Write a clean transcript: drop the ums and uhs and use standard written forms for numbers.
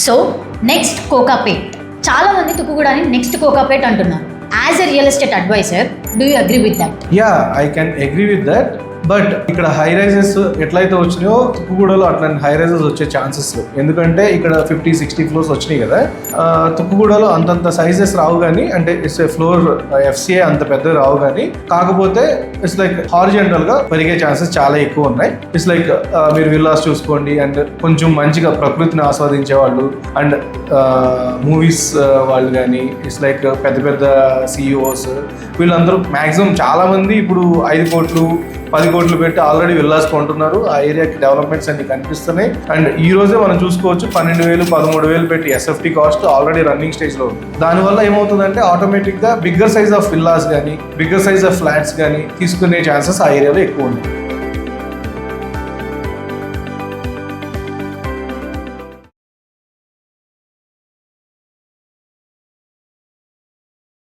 So next Kokapet. చాలా మంది తుక్కుగూడని next Kokapet అంటున్నారు. As a real estate adviser, do you agree with that? Yeah, I can agree with that. But ఇక్కడ high rises ఎట్లయితే వచ్చినాయో తుక్కుగూడలో అట్లాంటి high rises వచ్చే ఛాన్సెస్ లేవు. ఎందుకంటే ఇక్కడ 50-60 ఫ్లోర్స్ వచ్చినాయి కదా. తుక్కుగూడలో అంతంత సైజెస్ రావు కానీ, అంటే ఇట్స్ ఫ్లోర్ FCA అంత పెద్ద రావు కానీ, కాకపోతే ఇట్స్ లైక్ హారిజెంటల్ గా పెరిగే ఛాన్సెస్ చాలా ఎక్కువ ఉన్నాయి. ఇట్స్ లైక్ మీరు విల్లాస్ చూసుకోండి, అండ్ కొంచెం మంచిగా ప్రకృతిని ఆస్వాదించే వాళ్ళు, అండ్ మూవీస్ వాళ్ళు కానీ, ఇట్స్ లైక్ పెద్ద పెద్ద CEOs వీళ్ళందరూ మ్యాక్సిమం చాలా మంది ఇప్పుడు 5 కోట్లు 10 కోట్లు పెట్టి ఆల్రెడీ విల్లాస్ కొంటున్నారు. ఆ ఏరియాకి డెవలప్మెంట్స్ అన్ని కనిపిస్తున్నాయి. అండ్ ఈ రోజే మనం చూసుకోవచ్చు 12,000-13,000 పెట్టి SFT cost already running stage లో ఉంది. దానివల్ల ఏమవుతుందంటే ఆటోమేటిక్ గా బిగ్గర్ సైజ్ ఆఫ్ విల్లాస్ కానీ, బిగ్గర్ సైజ్ ఆఫ్ ఫ్లాట్స్ కానీ తీసుకునే ఛాన్సెస్ ఆ ఏరియాలో ఎక్కువ ఉన్నాయి.